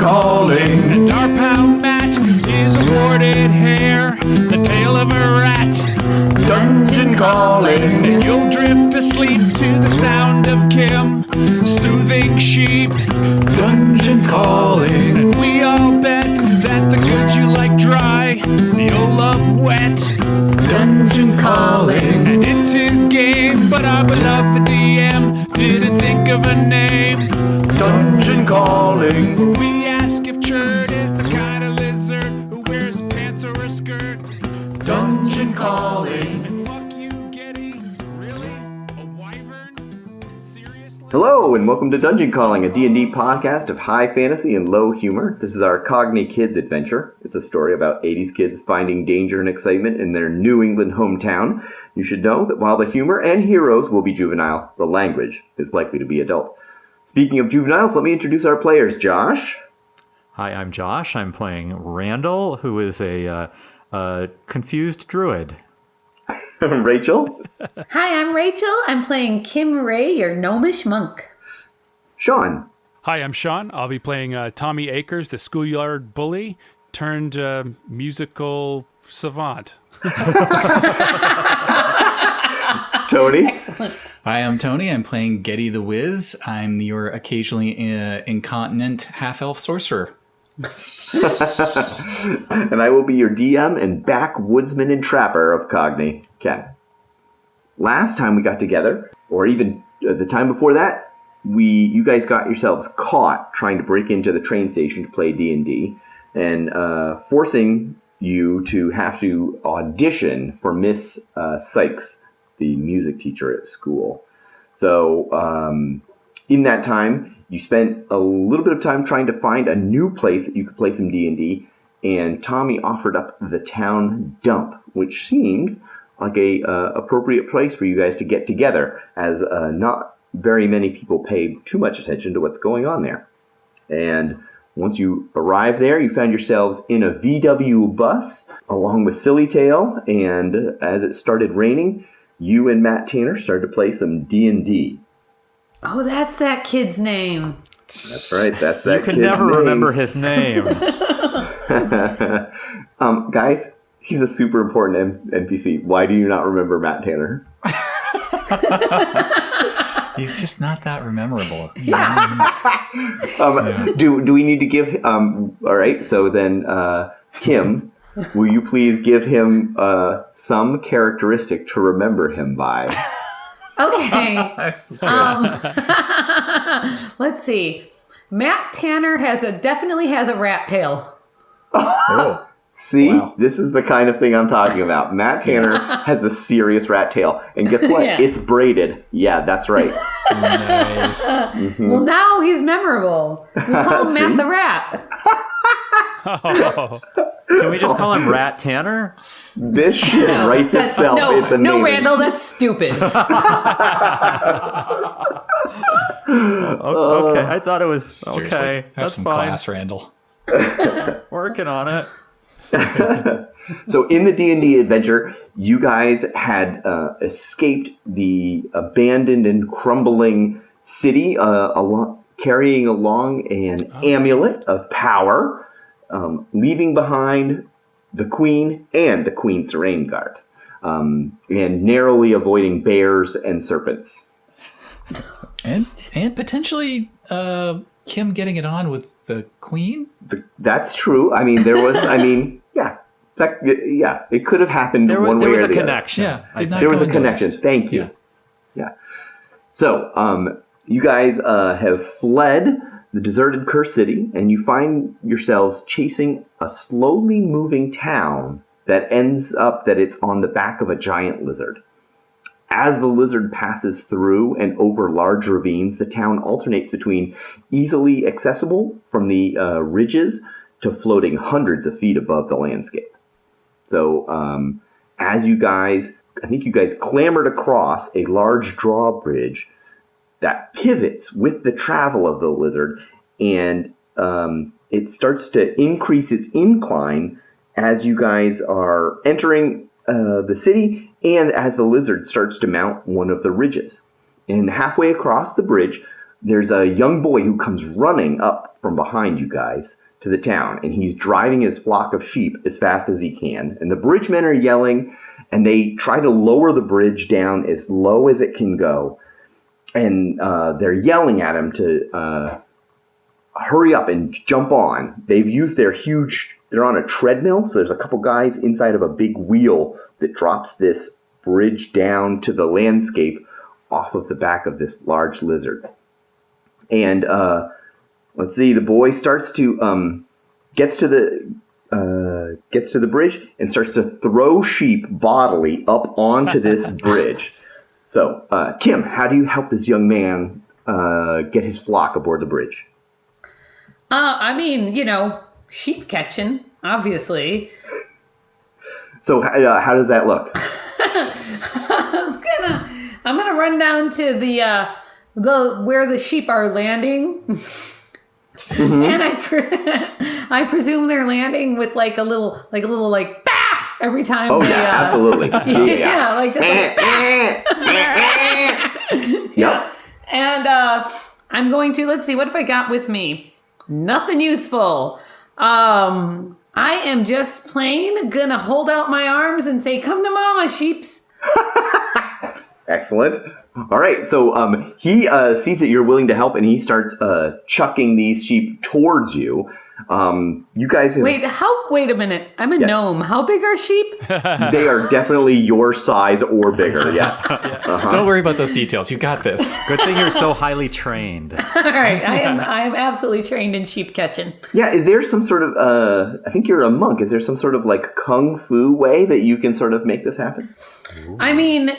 calling. And our pal Matt is a warded hare, the tail of a rat. Dungeon calling. And you'll drift asleep to the sound of Kim soothing sheep. Dungeon calling. And we all bet that the good you like dry, you'll love wet. Dungeon calling. And it's his game, but our beloved DM didn't think of a name. Dungeon calling. We ask if Churd is the kind of lizard who wears pants or a skirt. Dungeon calling. And fuck you, Geddy. Really? A wyvern? Seriously? Hello, and welcome to Dungeon Calling, a D&D podcast of high fantasy and low humor. This is our Cogni Kids adventure. It's a story about 80s kids finding danger and excitement in their New England hometown. You should know that while the humor and heroes will be juvenile, the language is likely to be adult. Speaking of juveniles, let me introduce our players. Josh. Hi, I'm Josh. I'm playing Randall, who is a confused druid. Rachel. Hi, I'm Rachel. I'm playing Kim Ray, your gnomish monk. Sean. Hi, I'm Sean. I'll be playing Tommy Akers, the schoolyard bully turned musical savant. Tony. Excellent. Hi, I'm Tony. I'm playing Geddy the Wiz. I'm your occasionally incontinent half-elf sorcerer. And I will be your DM and backwoodsman and trapper of Cogni, Ken. Last time we got together, or even the time before that, you guys got yourselves caught trying to break into the train station to play D&D, and forcing you to have to audition for Miss Sykes, the music teacher at school. So in that time, you spent a little bit of time trying to find a new place that you could play some D&D, and Tommy offered up the town dump, which seemed like a appropriate place for you guys to get together, as not very many people pay too much attention to what's going on there. And once you arrived there, you found yourselves in a VW bus along with Sillytail, and as it started raining, you and Matt Tanner started to play some D&D. Oh, that's that kid's name. That's right. That's that. You can never remember his name. Guys, he's a super important NPC. Why do you not remember Matt Tanner? He's just not that memorable. Do we need to give? All right. So then, Kim, will you please give him some characteristic to remember him by? Okay. Let's see. Matt Tanner definitely has a rat tail. Oh. See, Wow. This is the kind of thing I'm talking about. Matt Tanner has a serious rat tail. And guess what? Yeah. It's braided. Yeah, that's right. Nice. Mm-hmm. Well, now he's memorable. We call him See? Matt the Rat. Oh. Can we just call him Rat Tanner? This shit writes itself. No, It's amazing. no, Randall, that's stupid. Okay, I thought it was Seriously, okay. Have That's some fine. class, Randall. Working on it. So in the D&D adventure, you guys had escaped the abandoned and crumbling city, carrying along an amulet of power, leaving behind the Queen and the Queen's Rain Guard, and narrowly avoiding bears and serpents. And potentially Kim getting it on with the Queen? That's true. I mean, there was, yeah. It could have happened There one way was or a the connection. Yeah, I did not think. There was a go connection. unnoticed. Thank you. Yeah. So, you guys have fled the deserted Curse City, and you find yourselves chasing a slowly moving town that ends up that it's on the back of a giant lizard. As the lizard passes through and over large ravines, the town alternates between easily accessible from the ridges to floating hundreds of feet above the landscape. So as you guys clambered across a large drawbridge that pivots with the travel of the lizard, and it starts to increase its incline as you guys are entering the city and as the lizard starts to mount one of the ridges. And halfway across the bridge, there's a young boy who comes running up from behind you guys to the town, and he's driving his flock of sheep as fast as he can. And the bridgemen are yelling, and they try to lower the bridge down as low as it can go. And they're yelling at him to hurry up and jump on. They've used they're on a treadmill, so there's a couple guys inside of a big wheel that drops this bridge down to the landscape off of the back of this large lizard. And let's see, the boy starts to gets to the bridge and starts to throw sheep bodily up onto this bridge. So, Kim, how do you help this young man get his flock aboard the bridge? I mean, sheep catching, obviously. So, how does that look? I'm gonna run down to the where the sheep are landing, and I presume they're landing with like a little bah every time. Oh they, yeah, absolutely. yeah, like just like bah. Yep. And I'm going to, let's see, what have I got with me? Nothing useful. I am just plain gonna hold out my arms and say, "Come to mama, sheeps." Excellent. All right, so he sees that you're willing to help, and he starts chucking these sheep towards you. You guys have... Wait a minute. I'm a gnome. How big are sheep? They are definitely your size or bigger, yes. Don't worry about those details. You got this. Good thing you're so highly trained. All right, I'm absolutely trained in sheep catching. Yeah, is there some sort of, I think you're a monk, is there some sort of like kung fu way that you can sort of make this happen? Ooh. I mean,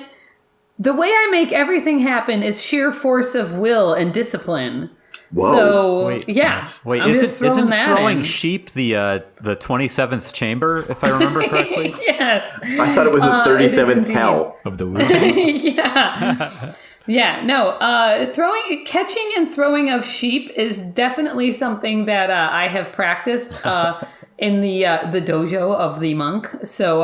the way I make everything happen is sheer force of will and discipline. Whoa. So, Wait, yeah. Wait, isn't throwing sheep the 27th chamber, if I remember correctly? Yes. I thought it was the 37th hell of the Wu-Tang. Yeah. Yeah, no. Catching and throwing of sheep is definitely something that I have practiced in the dojo of the monk. So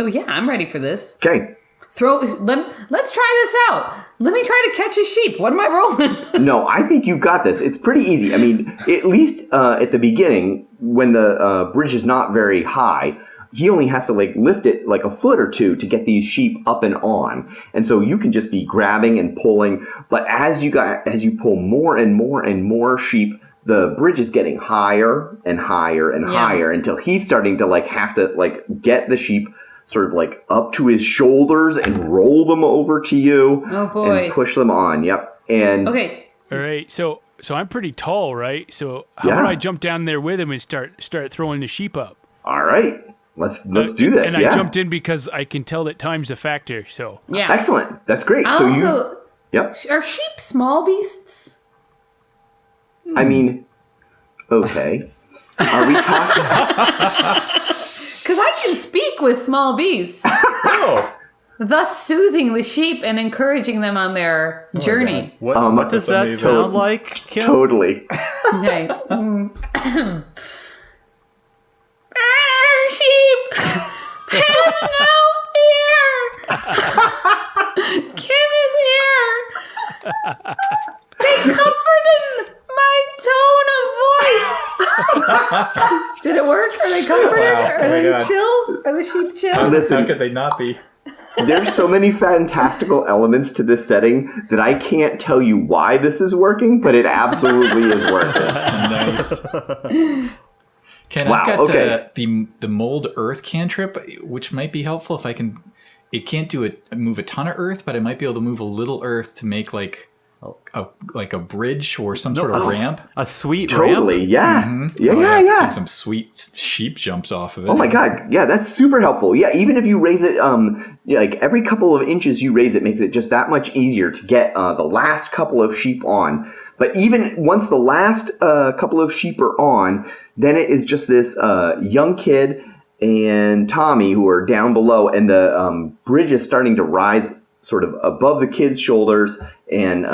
yeah, I'm ready for this. Okay. Let's try this out. Let me try to catch a sheep. What am I rolling? No, I think you've got this. It's pretty easy. I mean, at least at the beginning, when the bridge is not very high, he only has to like lift it like a foot or two to get these sheep up and on. And so you can just be grabbing and pulling. But as you pull more and more and more sheep, the bridge is getting higher and higher and higher until he's starting to like have to like get the sheep sort of like up to his shoulders and roll them over to you. Oh boy. And push them on. Yep. And okay. All right. So I'm pretty tall, right? So how about I jump down there with him and start throwing the sheep up? All right. Let's do this. And I jumped in because I can tell that time's a factor. So yeah. Excellent. That's great. Yep. Are sheep small beasts? I mean, okay. Are we talking? Because I can speak with small beasts. Oh. Thus soothing the sheep and encouraging them on their journey. What does that sound like, Kim? Totally. Okay. Sheep! Have no ear! Kim is here! Take comfort in my tone of voice! Did it work? Are they comforted? Wow. Are they chill? Are the sheep chill? Listen, How could they not be? there's so many fantastical elements to this setting that I can't tell you why this is working, but it absolutely is working. Nice. Ken, Wow, I've got okay. the mold earth cantrip, which might be helpful if I can. It can't move a ton of earth, but I might be able to move a little earth to make like a bridge or some sort of ramp. A sweet Totally, ramp? yeah. Mm-hmm. Yeah. Take some sweet sheep jumps off of it. Oh my god, yeah, that's super helpful. Yeah, even if you raise it, like every couple of inches you raise it makes it just that much easier to get the last couple of sheep on. But even once the last couple of sheep are on, then it is just this young kid and Tommy who are down below, and the bridge is starting to rise sort of above the kid's shoulders. And all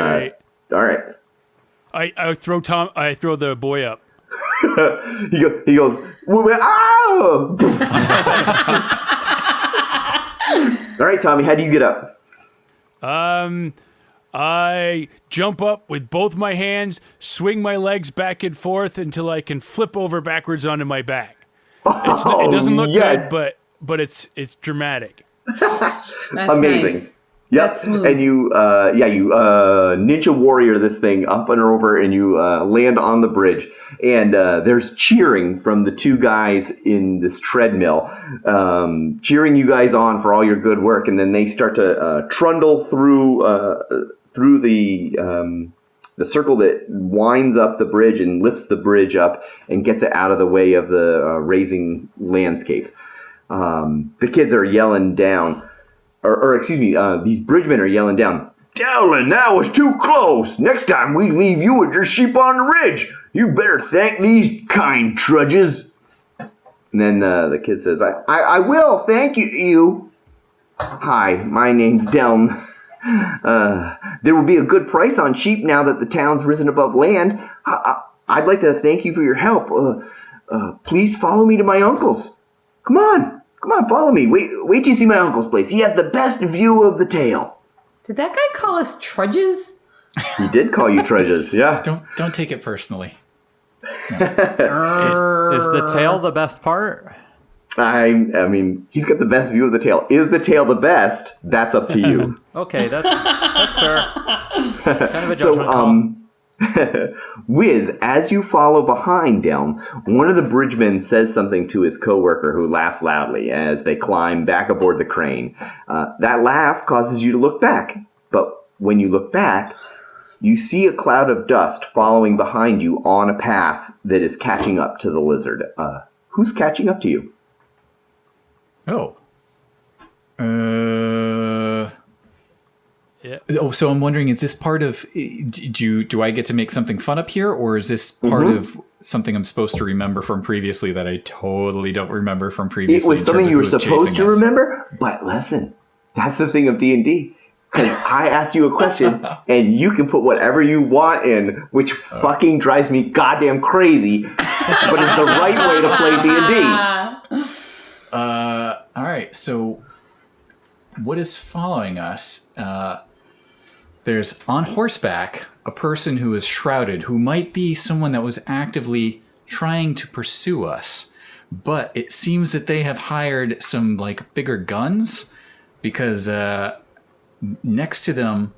right. I throw the boy up. he goes, "Ow!" All right, Tommy, how do you get up? I jump up with both my hands, swing my legs back and forth until I can flip over backwards onto my back. It doesn't look yes. good, but it's dramatic. That's Amazing. nice. Yep. That's smooth. And you ninja warrior this thing up and over, and you land on the bridge. And there's cheering from the two guys in this treadmill, cheering you guys on for all your good work. And then they start to trundle through the circle that winds up the bridge and lifts the bridge up and gets it out of the way of the raising landscape. The kids are yelling down. These bridgemen are yelling down, "Dowling, that was too close. Next time we leave you with your sheep on the ridge. You better thank these kind trudges." And then the kid says, I will, thank you. Hi, my name's Delm. There will be a good price on sheep now that the town's risen above land. I'd like to thank you for your help. Please follow me to my uncle's. Come on, follow me. Wait till you see my uncle's place. He has the best view of the tail. Did that guy call us trudges? He did call you trudges, yeah. Don't take it personally. Is the tail the best part? I mean, he's got the best view of the tail. Is the tail the best? That's up to you. Okay, that's fair. Kind of a judgment call. Wiz, as you follow behind Delm, one of the bridgemen says something to his coworker who laughs loudly as they climb back aboard the crane. That laugh causes you to look back, but when you look back, you see a cloud of dust following behind you on a path that is catching up to the lizard. Who's catching up to you? Oh. Yeah. Oh, so I'm wondering, is this part of, do I get to make something fun up here, or is this part of something I'm supposed to remember from previously that I totally don't remember from It previously? was something you were supposed to remember, but listen, that's the thing of D&D. Because I asked you a question, and you can put whatever you want in, which fucking drives me goddamn crazy, but it's the right way to play D&D. All right, so what is following us? There's on horseback a person who is shrouded, who might be someone that was actively trying to pursue us, but it seems that they have hired some like bigger guns, because next to them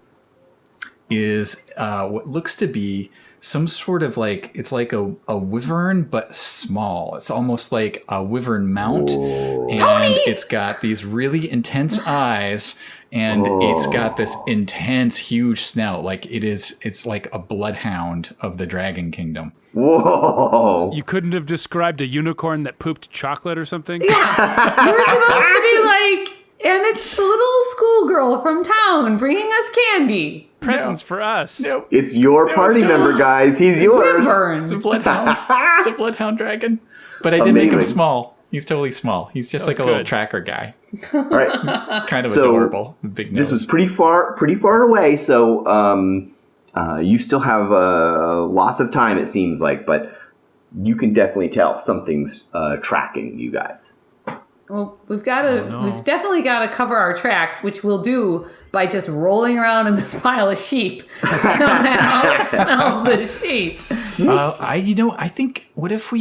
is what looks to be some sort of like, it's like a wyvern, but small. It's almost like a wyvern mount. Whoa. And Tony! It's got these really intense eyes, and it's got this intense, huge snout. Like it's like a bloodhound of the Dragon Kingdom. Whoa. You couldn't have described a unicorn that pooped chocolate or something? Yeah. You were supposed to be like, and it's the little schoolgirl from town bringing us candy. Presents for us. Nope. It's your party member, guys. He's yours. It's a bloodhound. It's a bloodhound dragon. But I did make him small. He's totally small. He's just like a little tracker guy. All right. Kind of adorable. Big nose. This was pretty far away, so you still have lots of time, it seems like, but you can definitely tell something's tracking you guys. Well, we've definitely got to cover our tracks, which we'll do by just rolling around in this pile of sheep, so that all it smells is sheep. I think, what if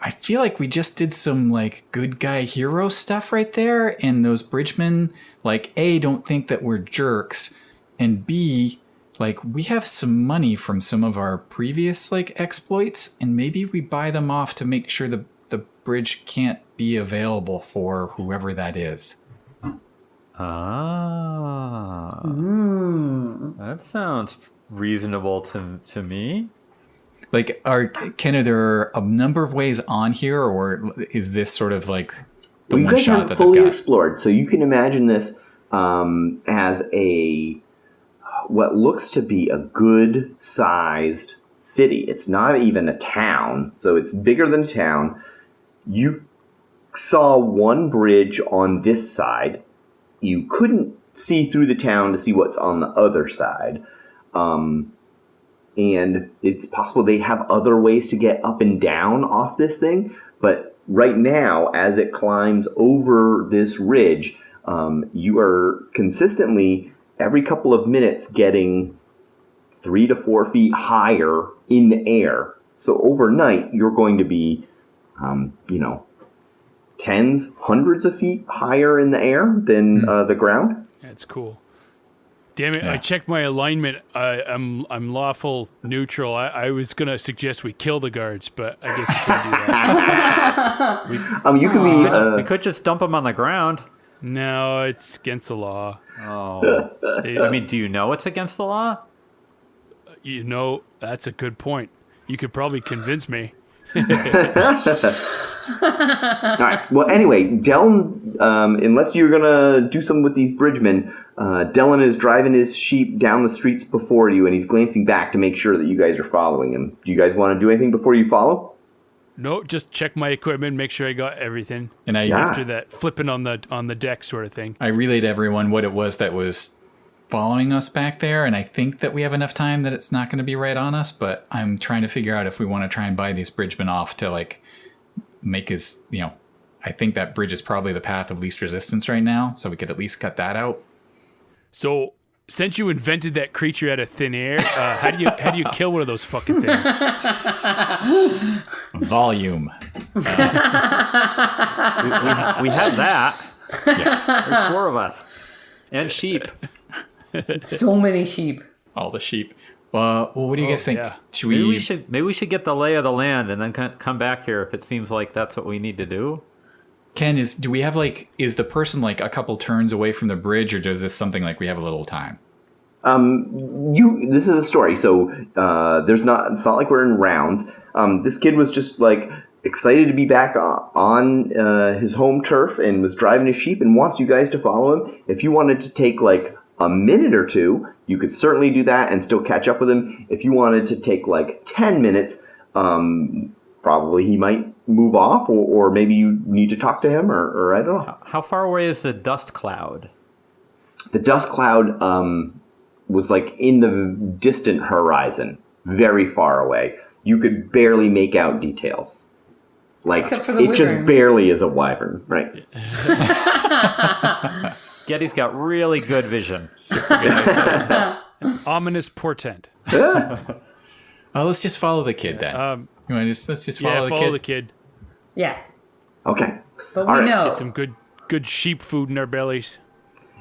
I feel like we just did some like good guy hero stuff right there, and those bridgemen, like, A, don't think that we're jerks, and B, like, we have some money from some of our previous like exploits, and maybe we buy them off to make sure the bridge can't be available for whoever that is. That sounds reasonable to me. Like, Ken, are there a number of ways on here, or is this sort of like the You one guys shot have that fully they've got? explored, so you can imagine this as what looks to be a good-sized city. It's not even a town, so it's bigger than a town. You saw one bridge on this side. You couldn't see through the town to see what's on the other side. And it's possible they have other ways to get up and down off this thing. But right now, as it climbs over this ridge, you are consistently every couple of minutes getting 3 to 4 feet higher in the air. So overnight, you're going to be, tens, hundreds of feet higher in the air than the ground. That's cool. Damn it! Yeah. I checked my alignment. I'm lawful neutral. I was gonna suggest we kill the guards, but I guess we can't do that. We could just dump them on the ground. No, it's against the law. Oh, I mean, do you know it's against the law? That's a good point. You could probably convince me. All right. Well, anyway, Dellen, unless you're going to do something with these bridgemen, Dellen is driving his sheep down the streets before you, and he's glancing back to make sure that you guys are following him. Do you guys want to do anything before you follow? No, just check my equipment, make sure I got everything. And after that, flipping on the deck sort of thing. I relayed to everyone what it was that was following us back there, and I think that we have enough time that it's not going to be right on us, but I'm trying to figure out if we want to try and buy these bridgemen off to make his, I think that bridge is probably the path of least resistance right now, so we could at least cut that out. So, since you invented that creature out of thin air, how do you kill one of those fucking things? Volume. We have that. Yes. There's 4 of us. And sheep. So many sheep. All the sheep. Well, what do you guys think? Yeah. Maybe we should get the lay of the land and then come back here if it seems like that's what we need to do. Ken, do we have is the person a couple turns away from the bridge, or is this something we have a little time? This is a story, so it's not like we're in rounds. This kid was just excited to be back on his home turf and was driving his sheep and wants you guys to follow him. If you wanted to take a minute or two, you could certainly do that and still catch up with him. If you wanted to take 10 minutes, probably he might move off, or maybe you need to talk to him, or I don't know. How far away is the dust cloud? The dust cloud was in the distant horizon, very far away. You could barely make out details. Except for the it wyvern. just barely is a wyvern, right? Geddy's got really good vision. Ominous portent. Let's just follow the kid then. Let's just follow the kid. Yeah. Okay. But we know. Get some good sheep food in our bellies.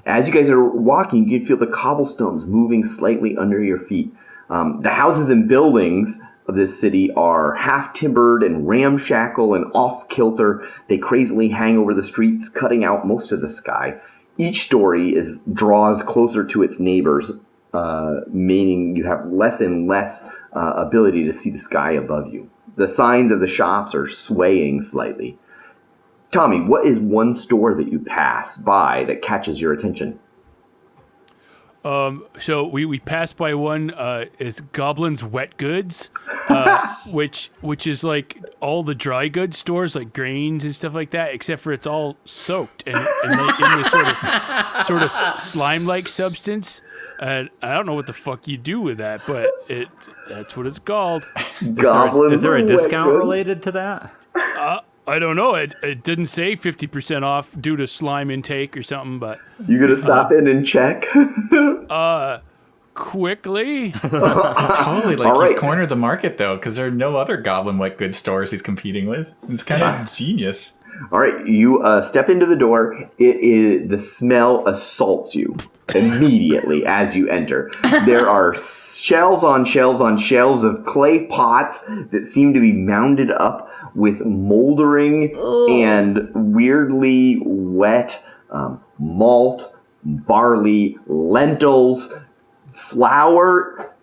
As you guys are walking, you can feel the cobblestones moving slightly under your feet. The houses and buildings of this city are half-timbered and ramshackle and off-kilter. They crazily hang over the streets, cutting out most of the sky. Each story draws closer to its neighbors, meaning you have less and less ability to see the sky above you. The signs of the shops are swaying slightly. Tommy, what is one store that you pass by that catches your attention? So we passed by one is Goblin's Wet Goods, which is all the dry goods stores, grains and stuff like that, except for it's all soaked and in this sort of slime-like substance. And I don't know what the fuck you do with that, but that's what it's called. Is there a discount related to that? I don't know. It didn't say 50% off due to slime intake or something, but... You gonna stop in and check? Quickly? Totally. All right. He's cornered the market, though, because there are no other Goblin Wet Goods stores he's competing with. It's kind of genius. All right, you step into the door. The smell assaults you immediately as you enter. There are shelves on shelves on shelves of clay pots that seem to be mounded up with moldering and weirdly wet malt, barley, lentils, flour.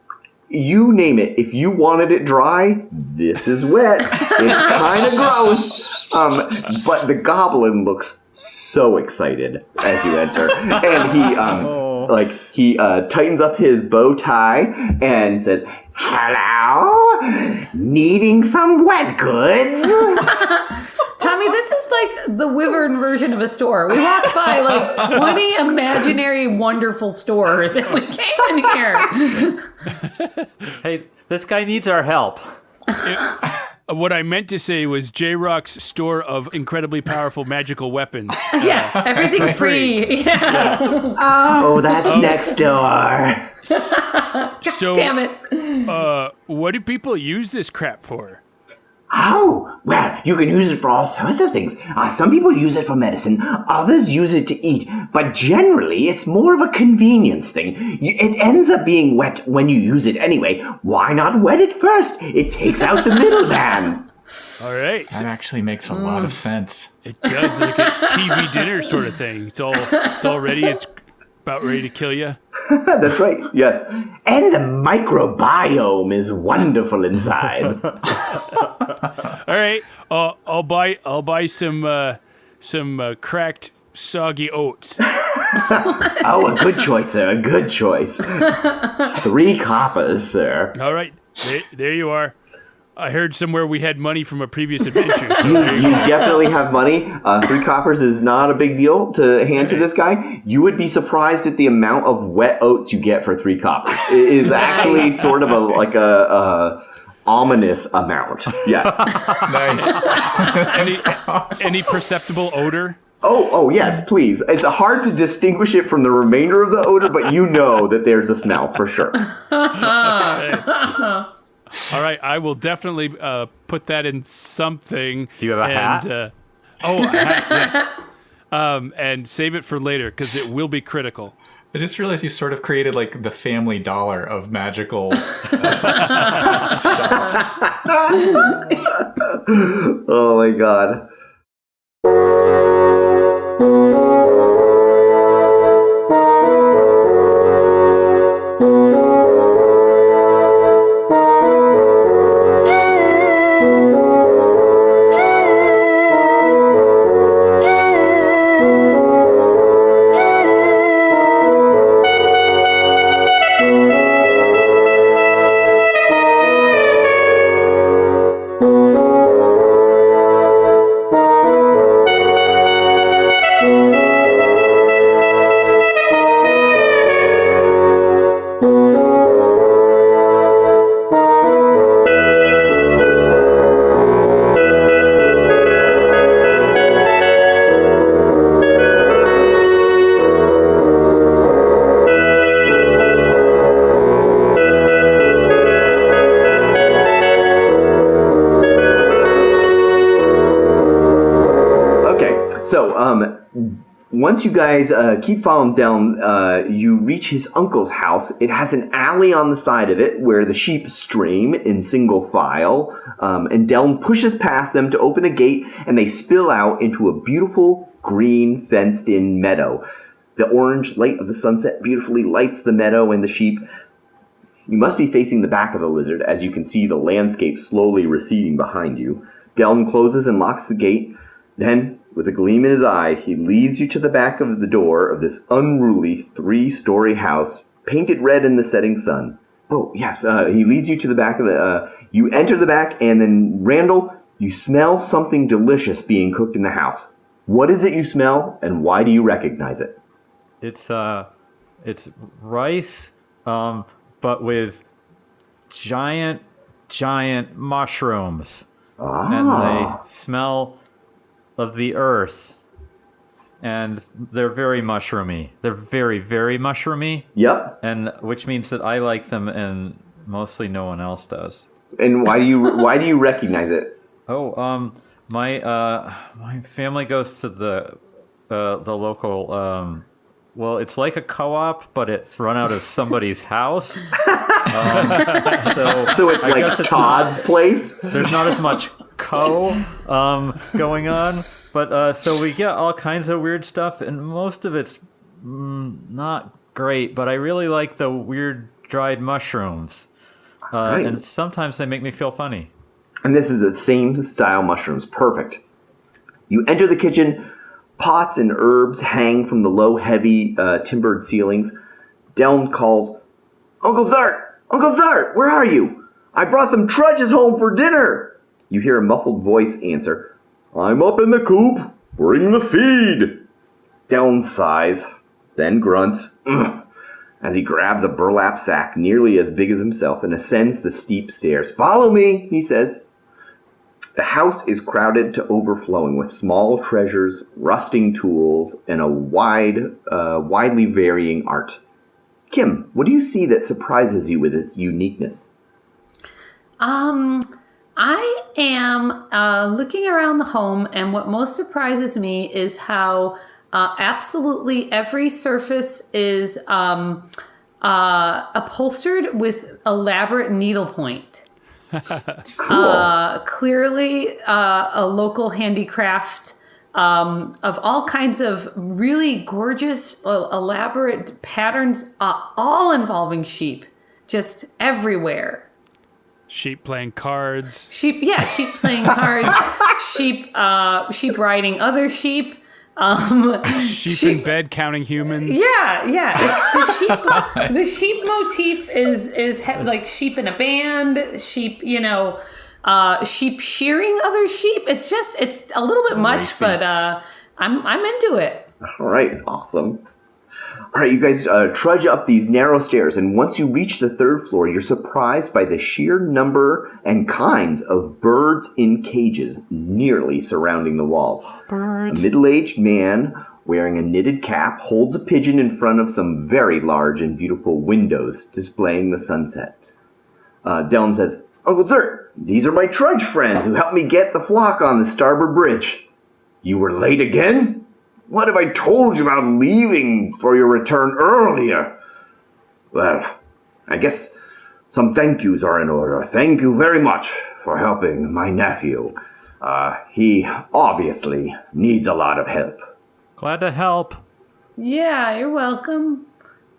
You name it. If you wanted it dry, this is wet. It's kind of gross. But the goblin looks so excited as you enter. And he tightens up his bow tie and says, "Hello? Needing some wet goods?" Tommy, this is the wyvern version of a store. We walked by 20 imaginary wonderful stores and we came in here. Hey, this guy needs our help. What I meant to say was J-Rock's store of incredibly powerful magical weapons. Yeah, everything free. Yeah. Oh, that's next door. So, Damn it. what do people use this crap for? Oh, well, you can use it for all sorts of things. Some people use it for medicine, others use it to eat, but generally it's more of a convenience thing. It ends up being wet when you use it anyway. Why not wet it first? It takes out the middleman. All right. That actually makes a lot of sense. It does, like a TV dinner sort of thing. It's all ready. It's about ready to kill you. That's right, yes. And the microbiome is wonderful inside. All right. I'll buy some cracked soggy oats. Oh, a good choice, sir, a good choice. 3 coppers, sir. All right. There you are. I heard somewhere we had money from a previous adventure. So You definitely have money. 3 coppers is not a big deal to hand to this guy. You would be surprised at the amount of wet oats you get for 3 coppers. It is actually sort of a ominous amount. Yes. Nice. any perceptible odor? Oh, yes, please. It's hard to distinguish it from the remainder of the odor, but you know that there's a smell for sure. All right, I will definitely put that in something. Do you have a hat? A hat, yes. And save it for later because it will be critical. I just realized you sort of created like the Family Dollar of magical shops. Oh my god. So, once you guys keep following down, you reach his uncle's house. It has an alley on the side of it where the sheep stream in single file. And Delm pushes past them to open a gate, and they spill out into a beautiful green fenced-in meadow. The orange light of the sunset beautifully lights the meadow and the sheep. You must be facing the back of the lizard, as you can see the landscape slowly receding behind you. Delm closes and locks the gate. Then, with a gleam in his eye, he leads you to the back of the door of this unruly 3-story house, painted red in the setting sun. Oh, yes, he leads you to the back of the... you enter the back, and then, Randall, you smell something delicious being cooked in the house. What is it you smell, and why do you recognize it? It's rice, but with giant mushrooms. And they smell of the earth. And they're very mushroomy. They're very, very mushroomy. Yep. And which means that I like them and mostly no one else does. And why do you recognize it? Oh, my family goes to the local well, it's like a co-op, but it's run out of somebody's house. So it's like Todd's place? There's not as much going on. But so we get all kinds of weird stuff, and most of it's not great, but I really like the weird dried mushrooms. Right. And sometimes they make me feel funny. And this is the same style mushrooms. Perfect. You enter the kitchen. Pots and herbs hang from the low, heavy, timbered ceilings. Delm calls, Uncle Zart, where are you? I brought some trudges home for dinner. You hear a muffled voice answer, I'm up in the coop. Bring the feed. Delm sighs, then grunts, as he grabs a burlap sack nearly as big as himself and ascends the steep stairs. Follow me, he says. The house is crowded to overflowing with small treasures, rusting tools, and a widely varying art. Kim, what do you see that surprises you with its uniqueness? I am looking around the home, and what most surprises me is how absolutely every surface is upholstered with elaborate needlepoint. Cool. Clearly, a local handicraft of all kinds of really gorgeous, elaborate patterns, all involving sheep, just everywhere. Sheep playing cards. Sheep playing cards. sheep riding other sheep. Sheep in bed counting humans. Yeah. It's the sheep motif is like sheep in a band. Sheep, sheep shearing other sheep. It's a little bit much, but I'm into it. All right, awesome. All right, you guys trudge up these narrow stairs, and once you reach the third floor, you're surprised by the sheer number and kinds of birds in cages nearly surrounding the walls. Birds. A middle-aged man wearing a knitted cap holds a pigeon in front of some very large and beautiful windows displaying the sunset. Dylan says, "Uncle Sir, these are my trudge friends who helped me get the flock on the starboard bridge." "You were late again? What have I told you about leaving for your return earlier?" "Well, I guess some thank yous are in order. Thank you very much for helping my nephew. He obviously needs a lot of help." Glad to help. Yeah, you're welcome.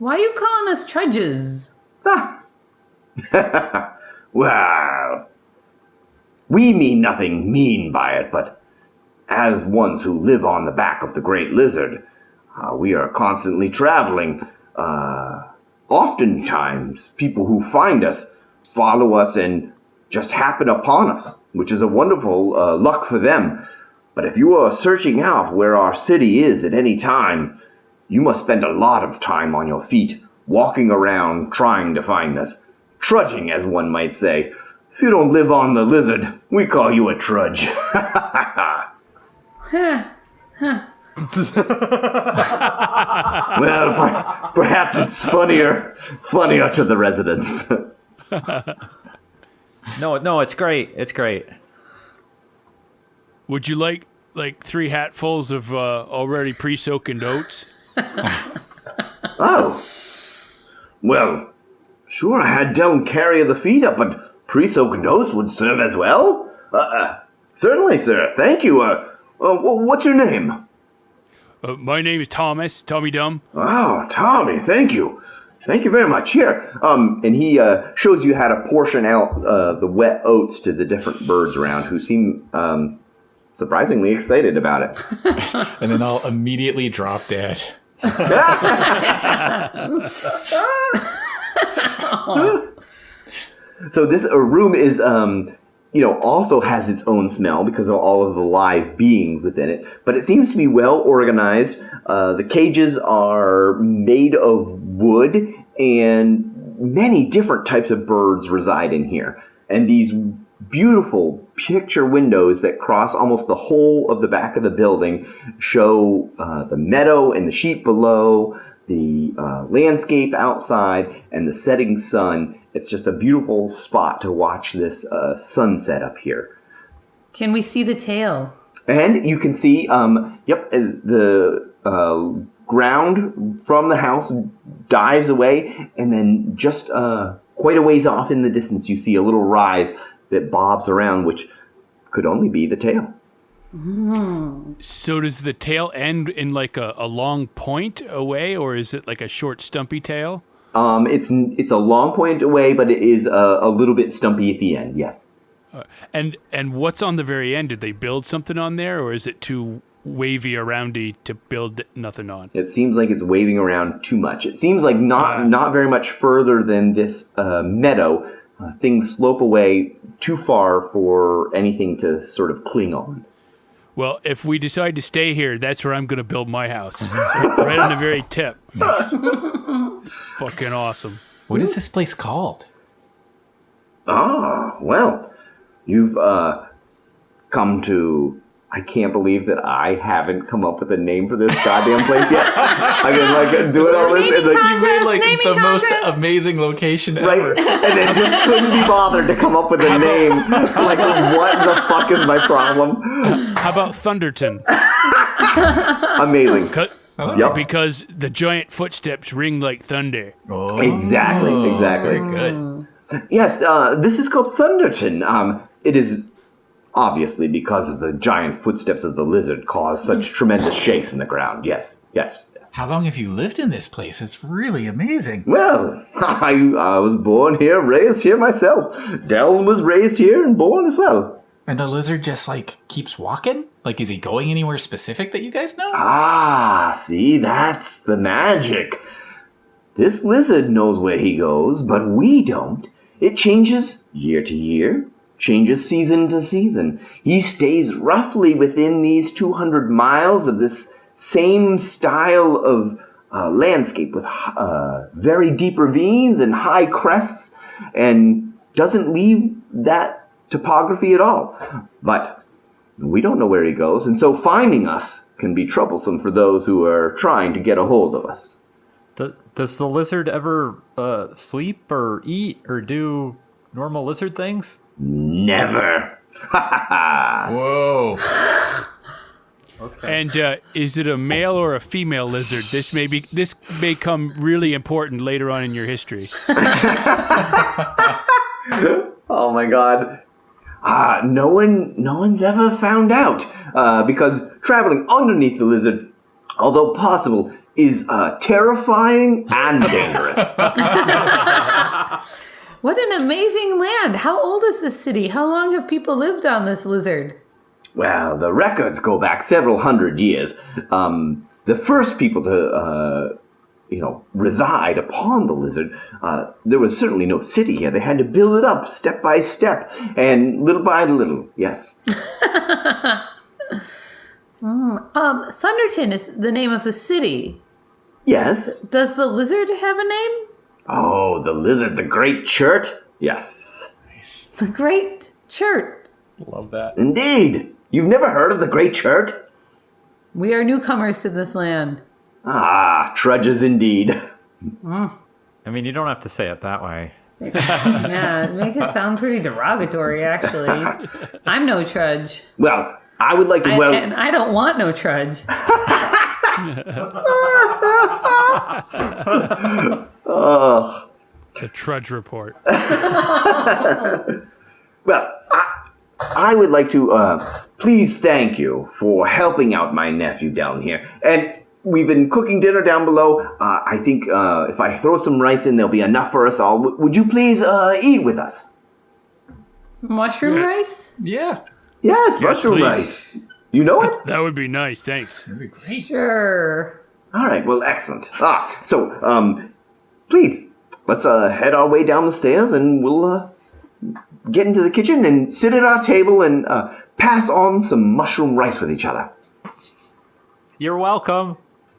Why are you calling us trudges? Well, we mean nothing mean by it, but as ones who live on the back of the great lizard, we are constantly traveling. Oftentimes, people who find us follow us and just happen upon us, which is a wonderful luck for them. But if you are searching out where our city is at any time, you must spend a lot of time on your feet, walking around trying to find us. Trudging, as one might say. If you don't live on the lizard, we call you a trudge. Well, perhaps it's funnier to the residents. No, it's great. It's great. Would you like 3 hatfuls of already pre-soakened oats? Oh. Well, sure, I had Dylan carry the feed up, but pre-soaked oats would serve as well? Certainly, sir. Thank you. What's your name? My name is Thomas, Tommy Dumb. Oh, Tommy, thank you. Thank you very much. Here, and he shows you how to portion out the wet oats to the different birds around, who seem surprisingly excited about it. And then I'll immediately drop dead. So this room is, also has its own smell because of all of the live beings within it. But it seems to be well organized. The cages are made of wood, and many different types of birds reside in here. And these beautiful picture windows that cross almost the whole of the back of the building show the meadow and the sheep below, the landscape outside, and the setting sun. It's just a beautiful spot to watch this sunset up here. Can we see the tail? And you can see, the ground from the house dives away, and then just quite a ways off in the distance, you see a little rise that bobs around, which could only be the tail. So does the tail end in like a long point away, or is it like a short stumpy tail? It's a long point away, but it is a little bit stumpy at the end, yes. And what's on the very end? Did they build something on there, or is it too wavy aroundy to build nothing on? It seems like it's waving around too much. It seems like not very much further than this meadow. Things slope away too far for anything to sort of cling on. Well, if we decide to stay here, that's where I'm going to build my house. Right on the very tip. Fucking awesome. What is this place called? Ah, well, you've come to... I can't believe that I haven't come up with a name for this goddamn place yet. I can like do it all this and like You made like naming the most contest. amazing location right, ever. and then just couldn't be bothered to come up with a name. Like, what the fuck is my problem? How about Thunderton? Amazing. Yep. Because the giant footsteps ring like thunder. Oh, Exactly. very good. Yes, this is called Thunderton. It is obviously because of the giant footsteps of the lizard caused such tremendous shakes in the ground. Yes. How long have you lived in this place? It's really amazing. Well, I was born here, raised here myself. Del was raised here and born as well. And the lizard just like keeps walking? Like, is he going anywhere specific that you guys know? Ah, see, that's the magic. This lizard knows where he goes, but we don't. It changes year to year, changes season to season. He stays roughly within these 200 miles of this same style of landscape with very deep ravines and high crests, and doesn't leave that topography at all. But we don't know where he goes, and so finding us can be troublesome for those who are trying to get a hold of us. Does the lizard ever sleep or eat or do normal lizard things? Never. Whoa. And is it a male or a female lizard? This may come really important later on in your history. Oh my god. No one's ever found out, because traveling underneath the lizard, although possible, is terrifying and dangerous. What an amazing land. How old is this city? How long have people lived on this lizard? Well, the records go back several hundred years. The first people to, reside upon the lizard, there was certainly no city here. They had to build it up step by step and little by little, yes. Thunderton is the name of the city. Yes. Does the lizard have a name? Oh, the lizard, the great chert? Yes. The Great Chert. Love that. Indeed. You've never heard of the great chert? We are newcomers to this land. Ah, trudges indeed. I mean, you don't have to say it that way. Yeah, make it sound pretty derogatory, actually. I'm no trudge. Well, I would like to And I don't want no trudge. The Trudge Report. Well, I would like to please thank you for helping out my nephew down here. And we've been cooking dinner down below. I think if I throw some rice in, there'll be enough for us all. Would you please eat with us? Mushroom rice? Yeah. Yes, mushroom please. rice. You know it? That would be nice, thanks. That'd be great. Sure. All right, well, excellent. So, please, let's head our way down the stairs and we'll get into the kitchen and sit at our table and pass on some mushroom rice with each other. You're welcome.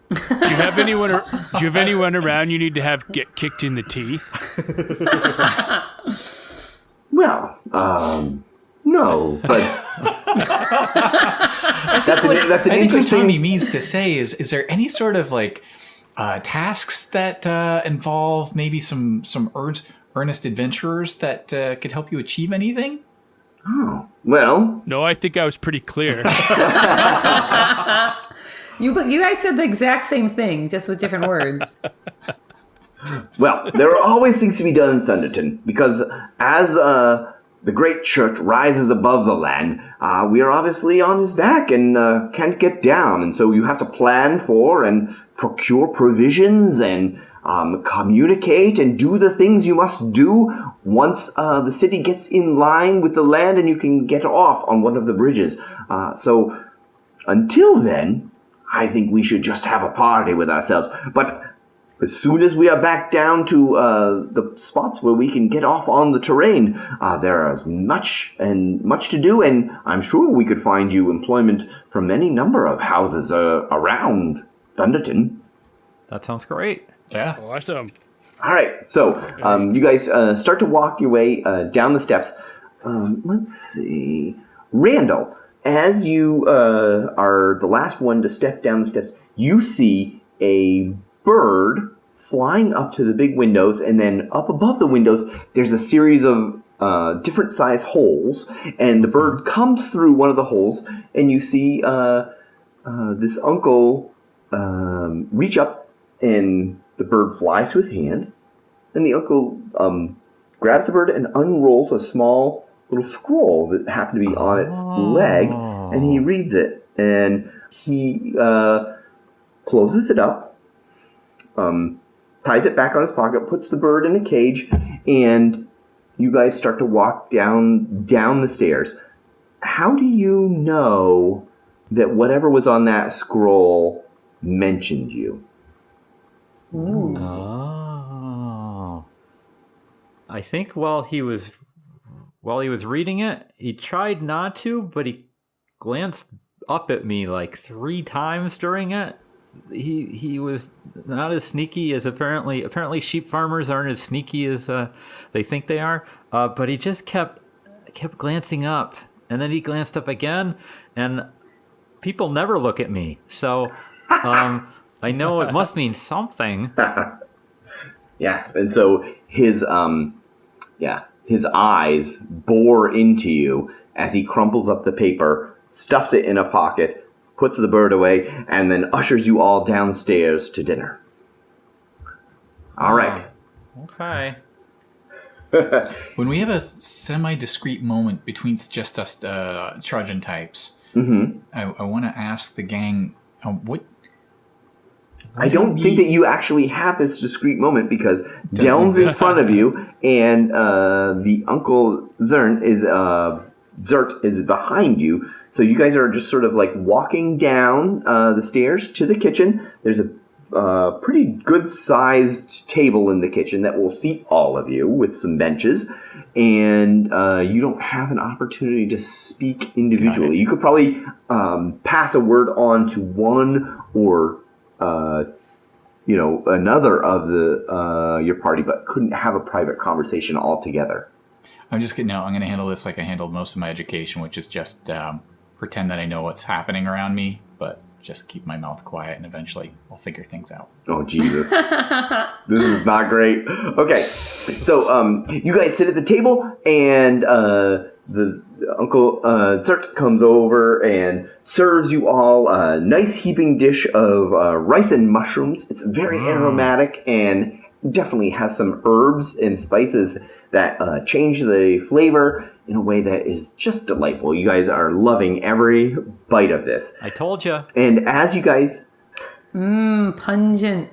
Do you have anyone around you need to have get kicked in the teeth? Well, no, but that's an I think what interesting... Tommy means to say is there any sort of like tasks that involve maybe some earnest adventurers that could help you achieve anything? Oh, well, No, I think I was pretty clear. You guys said the exact same thing, just with different words. well, there are always things to be done in Thunderton, because as the great church rises above the land, we are obviously on his back and can't get down, and so you have to plan for and procure provisions and communicate and do the things you must do once the city gets in line with the land and you can get off on one of the bridges. So until then, I think we should just have a party with ourselves. But as soon as we are back down to the spots where we can get off on the terrain, there is much to do, and I'm sure we could find you employment from any number of houses around Thunderton. That sounds great. Yeah. Awesome. All right, so you guys start to walk your way down the steps. Let's see. Randall, as you are the last one to step down the steps, you see a bird flying up to the big windows, and then up above the windows, there's a series of different size holes, and the bird comes through one of the holes, and you see this uncle reach up, and the bird flies to his hand, and the uncle grabs the bird and unrolls a small little scroll that happened to be on its leg, and he reads it, and he closes it up, ties it back on his pocket, puts the bird in a cage, and you guys start to walk down the stairs. How do you know that whatever was on that scroll mentioned you? Oh. I think while he was reading it, he tried not to, but he glanced up at me like 3 times during it. He was not as sneaky as apparently sheep farmers aren't as sneaky as they think they are. But he just kept glancing up, and then he glanced up again, and people never look at me, so I know it must mean something. Yes, and so his eyes bore into you as he crumples up the paper, stuffs it in a pocket, puts the bird away, and then ushers you all downstairs to dinner. All right. Okay. When we have a semi-discreet moment between just us Trojan types, I want to ask the gang, what... I don't think that you actually have this discreet moment because Deln's in front of you, and the Uncle Zert is behind you. So you guys are just sort of like walking down the stairs to the kitchen. There's a pretty good-sized table in the kitchen that will seat all of you with some benches, and you don't have an opportunity to speak individually. You could probably pass a word on to one or another of the your party, but couldn't have a private conversation altogether. I'm going to handle this like I handled most of my education, which is just pretend that I know what's happening around me, but just keep my mouth quiet, and eventually I'll figure things out. Oh, Jesus. This is not great. Okay, so you guys sit at the table, and the Uncle Zert comes over and serves you all a nice heaping dish of rice and mushrooms. It's very aromatic and definitely has some herbs and spices that change the flavor in a way that is just delightful. You guys are loving every bite of this. I told you. And as you guys... Pungent.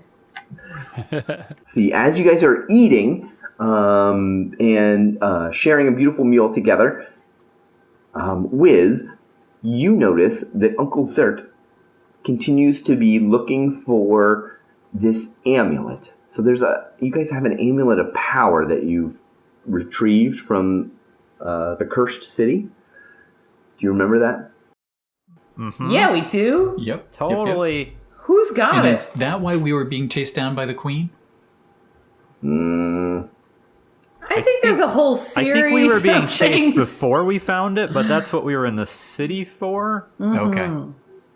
See, as you guys are eating and sharing a beautiful meal together, Wiz, you notice that Uncle Zert continues to be looking for this amulet. So you guys have an amulet of power that you've retrieved from the cursed city. Do you remember that? Mm-hmm. Yeah, we do. Yep. Totally. Yep. Who's got And it? is that why we were being chased down by the queen? I think there's a whole series. I think we were being of chased things. before we found it, but that's what we were in the city for. Okay.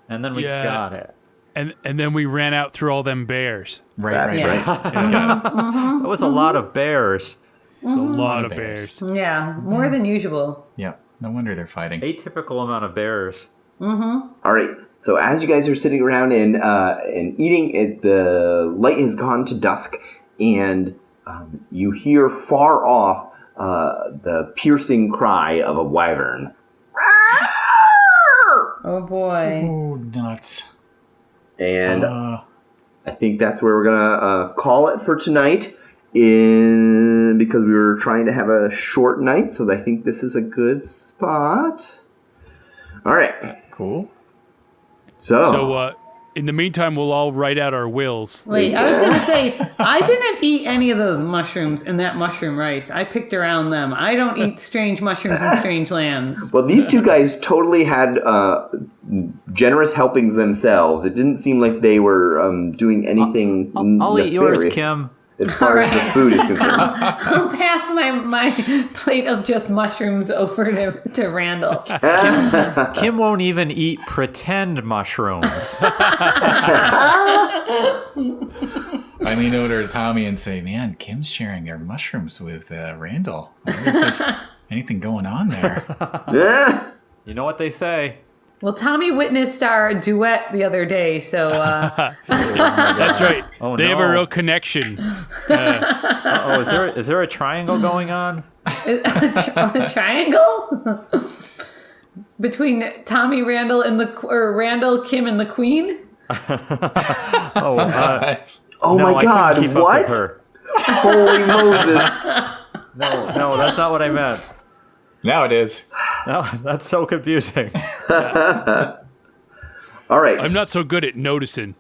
And then we got it. And then we ran out through all them bears. Right. That was a lot of bears. It's a lot of bears. Yeah, more than usual. Yeah. No wonder they're fighting. Atypical amount of bears. All right. So as you guys are sitting around and eating, the light has gone to dusk, and you hear far off the piercing cry of a wyvern. Oh boy. Oh, nuts. And I think that's where we're gonna call it for tonight. Because we were trying to have a short night, so I think this is a good spot. All right. Cool. So in the meantime, we'll all write out our wills. Wait, I was gonna say I didn't eat any of those mushrooms and that mushroom rice. I picked around them. I don't eat strange mushrooms in strange lands. Well, these two guys totally had generous helpings themselves. It didn't seem like they were doing anything I'll eat yours, nefarious. Kim. as far as the food is concerned. I'll pass my plate of just mushrooms over to Randall. Kim won't even eat pretend mushrooms. I lean over to Tommy and say, "Man, Kim's sharing her mushrooms with Randall. I wonder if there's anything going on there." You know what they say. Well, Tommy witnessed our duet the other day, so That's right. Oh, They have a no. real connection. Oh, is there a triangle going on? a triangle between Tommy, Randall, and Randall, Kim, and the Queen. Oh, Oh no, my I couldn't God! keep up with What? her. Holy Moses! No, that's not what I meant. Now it is. No, that's so confusing. All right. I'm not so good at noticing.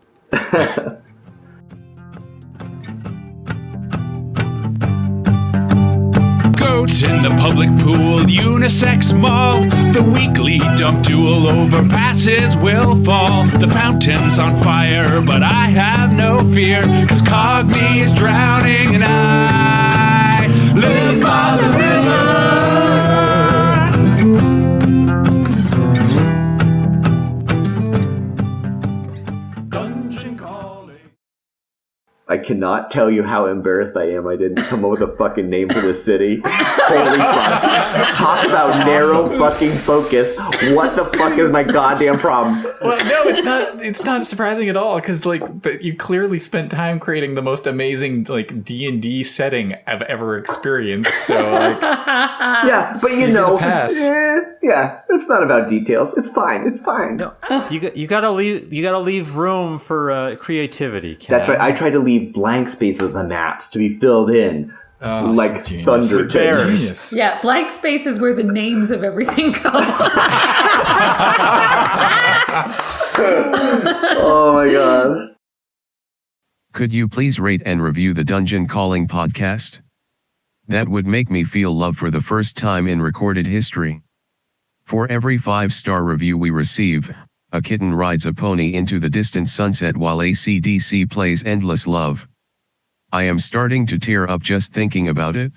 Goats in the public pool, unisex mall. The weekly dump duel overpasses will fall. The fountain's on fire, but I have no fear, 'cause Cogni is drowning and I live by the river. Dungeon calling. I cannot tell you how embarrassed I am I didn't come up with a fucking name for the city. Holy fuck. Talk about narrow fucking focus. What the fuck is my goddamn problem? Well, no, it's not. It's not surprising at all because you clearly spent time creating the most amazing D&D setting I've ever experienced. So Yeah, but you get know, a pass. yeah, it's not about details. It's fine. It's fine. No, you gotta leave room for creativity. Ken. That's right. I tried to leave blank spaces of the maps to be filled in like genius. thunder Bears. to Genius. Yeah, blank space is where the names of everything go. Oh my God. Could you please rate and review the Dungeon Calling podcast? That would make me feel love for the first time in recorded history. For every 5-star review we receive, a kitten rides a pony into the distant sunset while AC/DC plays Endless Love. I am starting to tear up just thinking about it.